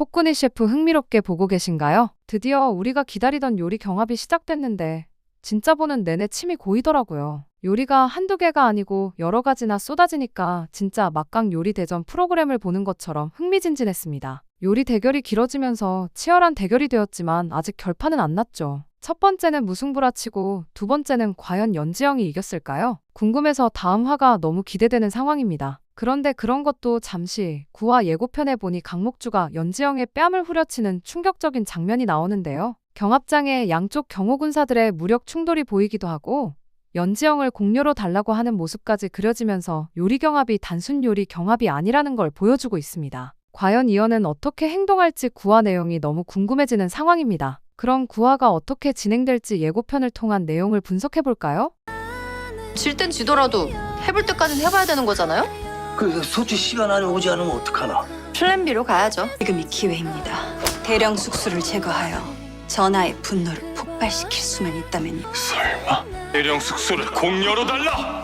폭군이 셰프 흥미롭게 보고 계신가요? 드디어 우리가 기다리던 요리 경합이 시작됐는데 진짜 보는 내내 침이 고이더라고요. 요리가 한두 개가 아니고 여러 가지나 쏟아지니까 진짜 막강 요리 대전 프로그램을 보는 것처럼 흥미진진했습니다. 요리 대결이 길어지면서 치열한 대결이 되었지만 아직 결판은 안 났죠. 첫 번째는 무승부라 치고 두 번째는 과연 연지영이 이겼을까요? 궁금해서 다음 화가 너무 기대되는 상황입니다. 그런데 그런 것도 잠시 9화 예고편에 보니 강목주가 연지영의 뺨을 후려치는 충격적인 장면이 나오는데요. 경합장에 양쪽 경호군사들의 무력 충돌이 보이기도 하고 연지영을 공료로 달라고 하는 모습까지 그려지면서 요리 경합이 단순 요리 경합이 아니라는 걸 보여주고 있습니다. 과연 이현은 어떻게 행동할지 9화 내용이 너무 궁금해지는 상황입니다. 그럼 9화가 어떻게 진행될지 예고편을 통한 내용을 분석해볼까요? 질 땐 지더라도 해볼 때까지는 해봐야 되는 거잖아요? 그 소치 시간 안에 오지 않으면 어떡하나? 플랜 B로 가야죠. 지금이 기회입니다. 대령 숙수를 제거하여 전하의 분노를 폭발시킬 수만 있다면요. 설마 대령 숙소를 공료로 달라?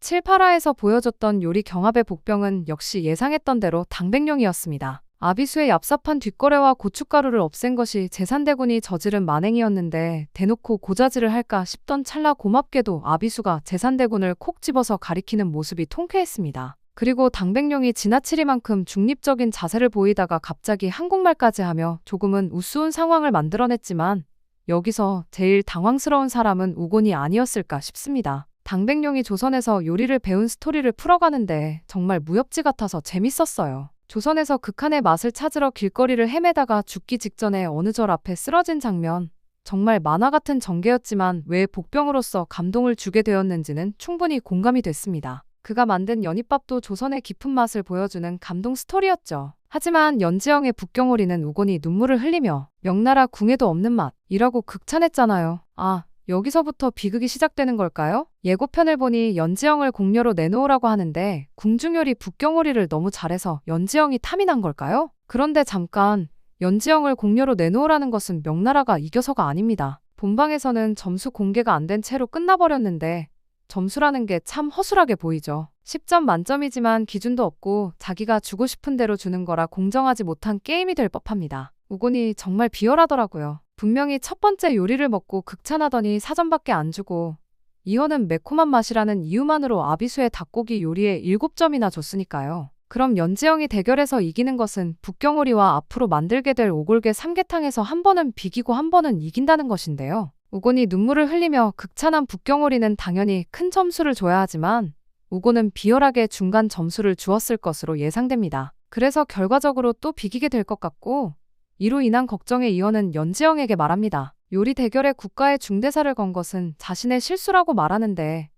7, 8화에서 보여줬던 요리 경합의 복병은 역시 예상했던 대로 당백령이었습니다. 아비수의 얍삽한 뒷거래와 고춧가루를 없앤 것이 제산대군이 저지른 만행이었는데 대놓고 고자질을 할까 싶던 찰나 고맙게도 아비수가 제산대군을 콕 집어서 가리키는 모습이 통쾌했습니다. 그리고 당백령이 지나치리만큼 중립적인 자세를 보이다가 갑자기 한국말까지 하며 조금은 우스운 상황을 만들어냈지만 여기서 제일 당황스러운 사람은 우곤이 아니었을까 싶습니다. 당백령이 조선에서 요리를 배운 스토리를 풀어가는데 정말 무협지 같아서 재밌었어요. 조선에서 극한의 맛을 찾으러 길거리를 헤매다가 죽기 직전에 어느 절 앞에 쓰러진 장면. 정말 만화 같은 전개였지만 왜 복병으로서 감동을 주게 되었는지는 충분히 공감이 됐습니다. 그가 만든 연잎밥도 조선의 깊은 맛을 보여주는 감동 스토리였죠. 하지만 연지영의 북경오리는 우곤이 눈물을 흘리며 명나라 궁에도 없는 맛이라고 극찬했잖아요. 아, 여기서부터 비극이 시작되는 걸까요? 예고편을 보니 연지영을 공료로 내놓으라고 하는데 궁중요리 북경오리를 너무 잘해서 연지영이 탐이 난 걸까요? 그런데 잠깐, 연지영을 공료로 내놓으라는 것은 명나라가 이겨서가 아닙니다. 본방에서는 점수 공개가 안 된 채로 끝나버렸는데 점수라는 게 참 허술하게 보이죠. 10점 만점이지만 기준도 없고 자기가 주고 싶은 대로 주는 거라 공정하지 못한 게임이 될 법합니다. 우곤이 정말 비열하더라고요. 분명히 첫 번째 요리를 먹고 극찬하더니 사점밖에 안 주고 이현은 매콤한 맛이라는 이유만으로 아비수의 닭고기 요리에 7점이나 줬으니까요. 그럼 연지영이 대결에서 이기는 것은 북경오리와 앞으로 만들게 될 오골계 삼계탕에서 한 번은 비기고 한 번은 이긴다는 것인데요. 우곤이 눈물을 흘리며 극찬한 북경오리는 당연히 큰 점수를 줘야 하지만 우곤은 비열하게 중간 점수를 주었을 것으로 예상됩니다. 그래서 결과적으로 또 비기게 될 것 같고 이로 인한 걱정에 이현은 연지영에게 말합니다. 요리 대결에 국가의 중대사를 건 것은 자신의 실수라고 말하는데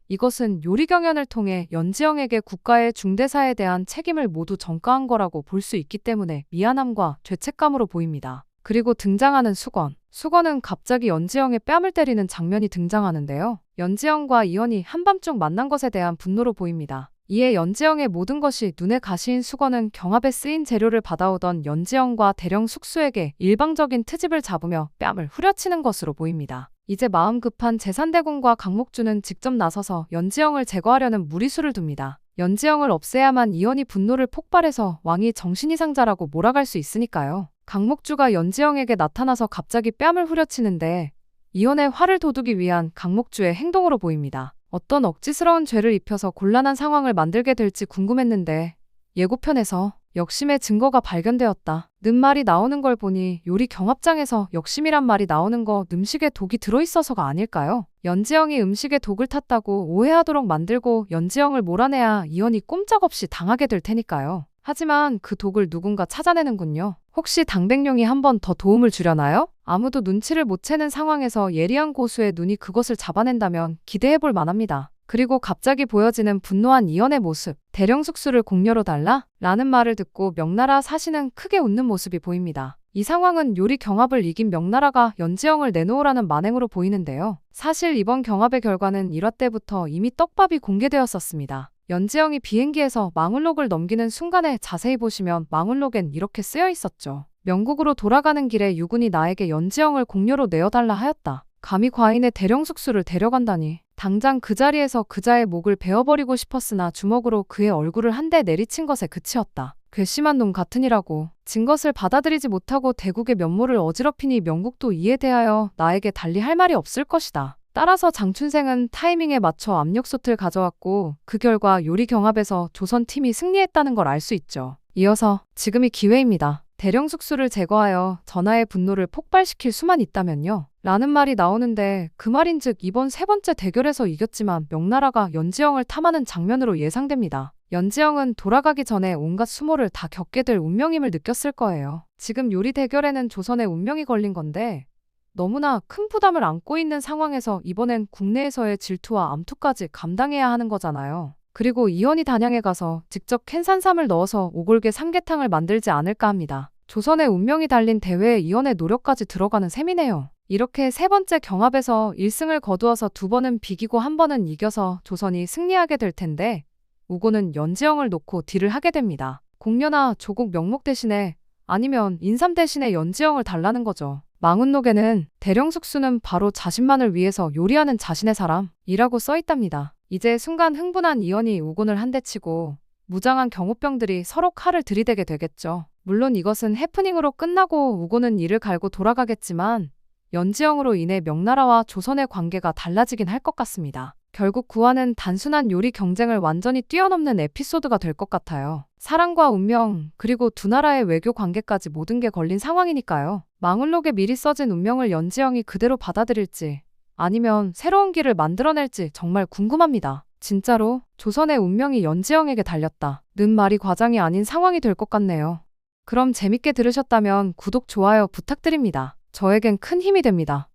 이것은 요리 경연을 통해 연지영에게 국가의 중대사에 대한 책임을 모두 전가한 거라고 볼 수 있기 때문에 미안함과 죄책감으로 보입니다. 그리고 등장하는 수건. 수건은 갑자기 연지영의 뺨을 때리는 장면이 등장하는데요. 연지영과 이현이 한밤중 만난 것에 대한 분노로 보입니다. 이에 연지영의 모든 것이 눈에 가시인 수건은 경합에 쓰인 재료를 받아오던 연지영과 대령 숙수에게 일방적인 트집을 잡으며 뺨을 후려치는 것으로 보입니다. 이제 마음 급한 제산대군과 강목주는 직접 나서서 연지영을 제거하려는 무리수를 둡니다. 연지영을 없애야만 이현이 분노를 폭발해서 왕이 정신이상자라고 몰아갈 수 있으니까요. 강목주가 연지영에게 나타나서 갑자기 뺨을 후려치는데 이현의 화를 돋우기 위한 강목주의 행동으로 보입니다. 어떤 억지스러운 죄를 입혀서 곤란한 상황을 만들게 될지 궁금했는데 예고편에서 역심의 증거가 발견되었다. 는 말이 나오는 걸 보니 요리 경합장에서 역심이란 말이 나오는 거 음식에 독이 들어있어서가 아닐까요? 연지영이 음식에 독을 탔다고 오해하도록 만들고 연지영을 몰아내야 이현이 꼼짝없이 당하게 될 테니까요. 하지만 그 독을 누군가 찾아내는군요. 혹시 당백령이 한 번 더 도움을 주려나요? 아무도 눈치를 못 채는 상황에서 예리한 고수의 눈이 그것을 잡아낸다면 기대해볼 만합니다. 그리고 갑자기 보여지는 분노한 이현의 모습. 대령 숙수를 공료로 달라? 라는 말을 듣고 명나라 사신은 크게 웃는 모습이 보입니다. 이 상황은 요리 경합을 이긴 명나라가 연지영을 내놓으라는 만행으로 보이는데요. 사실 이번 경합의 결과는 1화 때부터 이미 떡밥이 공개되었었습니다. 연지영이 비행기에서 망울록을 넘기는 순간에 자세히 보시면 망울록엔 이렇게 쓰여 있었죠. 명국으로 돌아가는 길에 유군이 나에게 연지영을 공료로 내어달라 하였다. 감히 과인의 대령 숙수를 데려간다니. 당장 그 자리에서 그자의 목을 베어버리고 싶었으나 주먹으로 그의 얼굴을 한 대 내리친 것에 그치었다. 괘씸한 놈 같으니라고. 진 것을 받아들이지 못하고 대국의 면모를 어지럽히니 명국도 이에 대하여 나에게 달리 할 말이 없을 것이다. 따라서 장춘생은 타이밍에 맞춰 압력솥을 가져왔고 그 결과 요리 경합에서 조선팀이 승리했다는 걸 알 수 있죠. 이어서 지금이 기회입니다. 대령숙수를 제거하여 전하의 분노를 폭발시킬 수만 있다면요. 라는 말이 나오는데 그 말인즉 이번 세 번째 대결에서 이겼지만 명나라가 연지영을 탐하는 장면으로 예상됩니다. 연지영은 돌아가기 전에 온갖 수모를 다 겪게 될 운명임을 느꼈을 거예요. 지금 요리 대결에는 조선의 운명이 걸린 건데 너무나 큰 부담을 안고 있는 상황에서 이번엔 국내에서의 질투와 암투까지 감당해야 하는 거잖아요. 그리고 이현이 단양에 가서 직접 캔 산삼을 넣어서 오골계 삼계탕을 만들지 않을까 합니다. 조선의 운명이 달린 대회에 이현의 노력까지 들어가는 셈이네요. 이렇게 세 번째 경합에서 1승을 거두어서 2번은 비기고 1번은 이겨서 조선이 승리하게 될 텐데 우고는 연지영을 놓고 딜을 하게 됩니다. 공려나 조국 명목 대신에 아니면 인삼 대신에 연지영을 달라는 거죠. 망운록에는 대령숙수는 바로 자신만을 위해서 요리하는 자신의 사람이라고 써있답니다. 이제 순간 흥분한 이현이 우곤을 한 대 치고 무장한 경호병들이 서로 칼을 들이대게 되겠죠. 물론 이것은 해프닝으로 끝나고 우곤은 이를 갈고 돌아가겠지만 연지영으로 인해 명나라와 조선의 관계가 달라지긴 할 것 같습니다. 결국 구화는 단순한 요리 경쟁을 완전히 뛰어넘는 에피소드가 될 것 같아요. 사랑과 운명, 그리고 두 나라의 외교 관계까지 모든 게 걸린 상황이니까요. 망울록에 미리 써진 운명을 연지영이 그대로 받아들일지 아니면 새로운 길을 만들어낼지 정말 궁금합니다. 진짜로 조선의 운명이 연지영에게 달렸다. 는 말이 과장이 아닌 상황이 될 것 같네요. 그럼 재밌게 들으셨다면 구독, 좋아요 부탁드립니다. 저에겐 큰 힘이 됩니다.